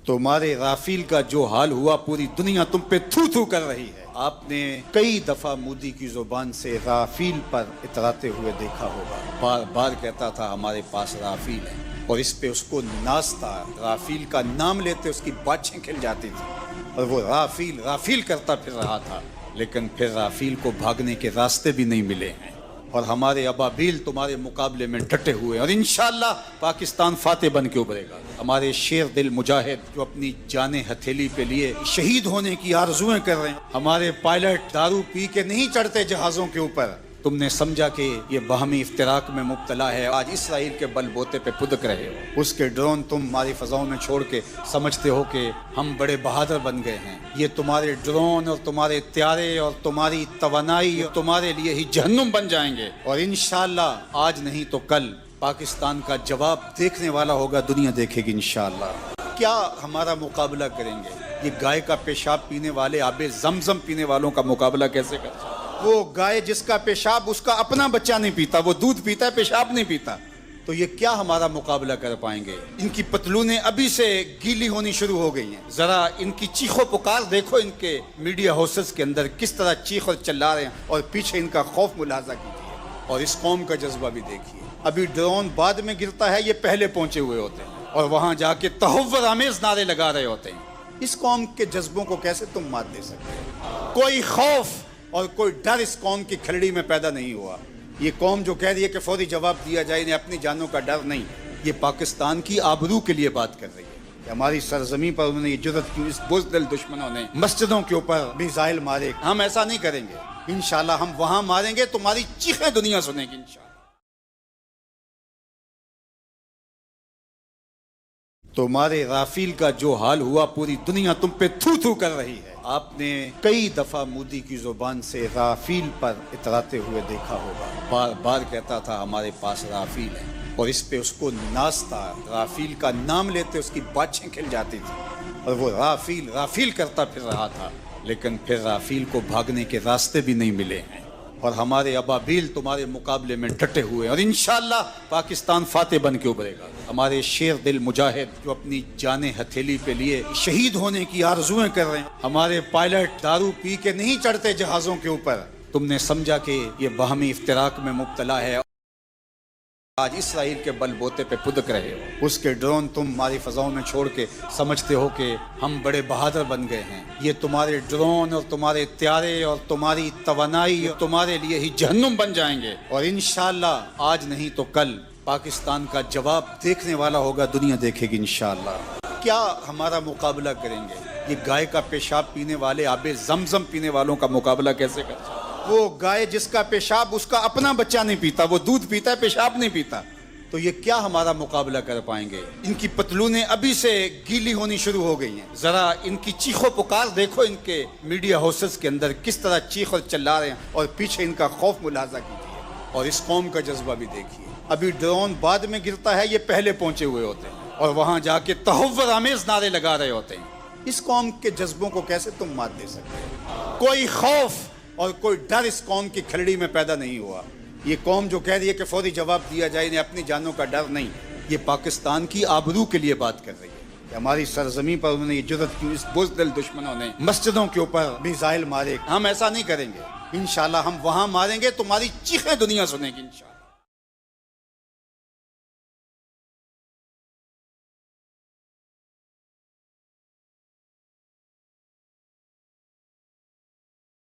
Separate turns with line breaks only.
تمہارے رافیل کا جو حال ہوا پوری دنیا تم پہ تھو تھو کر رہی ہے۔ آپ نے کئی دفعہ مودی کی زبان سے رافیل پر اتراتے ہوئے دیکھا ہوگا، بار بار کہتا تھا ہمارے پاس رافیل ہے، اور اس پہ اس کو ناز تھا۔ رافیل کا نام لیتے اس کی باچھیں کھل جاتی تھی اور وہ رافیل رافیل کرتا پھر رہا تھا، لیکن پھر رافیل کو بھاگنے کے راستے بھی نہیں ملے ہیں، اور ہمارے ابابیل تمہارے مقابلے میں ڈٹے ہوئے ہیں، اور انشاءاللہ پاکستان فاتح بن کے ابھرے گا۔ ہمارے شیر دل مجاہد جو اپنی جانیں ہتھیلی پہ لیے شہید ہونے کی آرزویں کر رہے ہیں، ہمارے پائلٹ دارو پی کے نہیں چڑھتے جہازوں کے اوپر۔ تم نے سمجھا کہ یہ باہمی افتراق میں مبتلا ہے، آج اسرائیل کے بل بوتے پہ پھدک رہے ہو، اس کے ڈرون تم ہماری فضاؤں میں چھوڑ کے سمجھتے ہو کہ ہم بڑے بہادر بن گئے ہیں۔ یہ تمہارے ڈرون اور تمہارے طیارے اور تمہاری توانائی تمہارے لیے ہی جہنم بن جائیں گے، اور انشاءاللہ آج نہیں تو کل پاکستان کا جواب دیکھنے والا ہوگا، دنیا دیکھے گی انشاءاللہ۔ کیا ہمارا مقابلہ کریں گے؟ یہ گائے کا پیشاب پینے والے آب زمزم پینے والوں کا مقابلہ کیسے کر سکتے؟ وہ گائے جس کا پیشاب اس کا اپنا بچہ نہیں پیتا، وہ دودھ پیتا ہے، پیشاب نہیں پیتا، تو یہ کیا ہمارا مقابلہ کر پائیں گے؟ ان کی پتلونیں ابھی سے گیلی ہونی شروع ہو گئی ہیں، ذرا ان کی چیخ و پکار دیکھو، ان کے میڈیا ہاؤسز کے اندر کس طرح چیخ اور چلا رہے ہیں، اور پیچھے ان کا خوف ملاحظہ کیجیے، اور اس قوم کا جذبہ بھی دیکھیے۔ ابھی ڈرون بعد میں گرتا ہے، یہ پہلے پہنچے ہوئے ہوتے ہیں، اور وہاں جا کے تحور آمیز نعرے لگا رہے ہوتے ہیں۔ اس قوم کے جذبوں کو کیسے تم مات دے سکتے ہو؟ کوئی خوف اور کوئی ڈر اس قوم کی کھلڑی میں پیدا نہیں ہوا۔ یہ قوم جو کہہ رہی ہے کہ فوری جواب دیا جائے، انہیں اپنی جانوں کا ڈر نہیں، یہ پاکستان کی آبرو کے لیے بات کر رہی ہے کہ ہماری سرزمین پر انہوں نے یہ جرأت کیوں، اس بزدل دشمنوں نے مسجدوں کے اوپر میزائل مارے۔ ہم ایسا نہیں کریں گے، انشاءاللہ ہم وہاں ماریں گے، تمہاری چیخیں دنیا سنے گی انشاءاللہ۔ تمہارے رافیل کا جو حال ہوا پوری دنیا تم پہ تھو تھو کر رہی ہے۔ آپ نے کئی دفعہ مودی کی زبان سے رافیل پر اتراتے ہوئے دیکھا ہوگا، بار بار کہتا تھا ہمارے پاس رافیل ہے، اور اس پہ اس کو ناز تھا۔ رافیل کا نام لیتے اس کی باچھیں کھل جاتی تھی اور وہ رافیل رافیل کرتا پھر رہا تھا، لیکن پھر رافیل کو بھاگنے کے راستے بھی نہیں ملے ہیں، اور ہمارے ابابیل تمہارے مقابلے میں ڈٹے ہوئے ہیں، اور انشاءاللہ پاکستان فاتح بن کے ابھرے گا۔ ہمارے شیر دل مجاہد جو اپنی جانیں ہتھیلی پہ لیے شہید ہونے کی آرزویں کر رہے ہیں، ہمارے پائلٹ دارو پی کے نہیں چڑھتے جہازوں کے اوپر۔ تم نے سمجھا کہ یہ باہمی افتراق میں مبتلا ہے، آج اسرائیل کے بل بوتے پہ پھدک رہے ہو، اس کے ڈرون تم ہماری فضاؤں میں چھوڑ کے سمجھتے ہو کہ ہم بڑے بہادر بن گئے ہیں۔ یہ تمہارے ڈرون اور تمہارے طیارے اور تمہاری توانائی تمہارے لیے ہی جہنم بن جائیں گے، اور انشاءاللہ آج نہیں تو کل پاکستان کا جواب دیکھنے والا ہوگا، دنیا دیکھے گی انشاءاللہ۔ کیا ہمارا مقابلہ کریں گے؟ یہ گائے کا پیشاب پینے والے آب زمزم پینے والوں کا مقابلہ کیسے کر سکتے؟ وہ گائے جس کا پیشاب اس کا اپنا بچہ نہیں پیتا، وہ دودھ پیتا ہے، پیشاب نہیں پیتا، تو یہ کیا ہمارا مقابلہ کر پائیں گے؟ ان کی پتلونیں ابھی سے گیلی ہونی شروع ہو گئی ہیں، ذرا ان کی چیخ و پکار دیکھو، ان کے میڈیا ہاؤسز کے اندر کس طرح چیخ اور چلا رہے ہیں، اور پیچھے ان کا خوف ملاحظہ کیجیے، اور اس قوم کا جذبہ بھی دیکھیے۔ ابھی ڈرون بعد میں گرتا ہے، یہ پہلے پہنچے ہوئے ہوتے ہیں، اور وہاں جا کے تحور آمیز نعرے لگا رہے ہوتے ہیں۔ اس قوم کے جذبوں کو کیسے تم مات دے سکتے ہو؟ کوئی خوف اور کوئی ڈر اس قوم کی کھلڑی میں پیدا نہیں ہوا۔ یہ قوم جو کہہ رہی ہے کہ فوری جواب دیا جائے، انہیں اپنی جانوں کا ڈر نہیں، یہ پاکستان کی آبرو کے لیے بات کر رہی ہے کہ ہماری سرزمین پر انہوں نے یہ جرأت کیوں، اس بزدل دشمنوں نے مسجدوں کے اوپر میزائل مارے۔ ہم ایسا نہیں کریں گے، انشاءاللہ ہم وہاں ماریں گے، تمہاری چیخیں دنیا سنے گی انشاءاللہ۔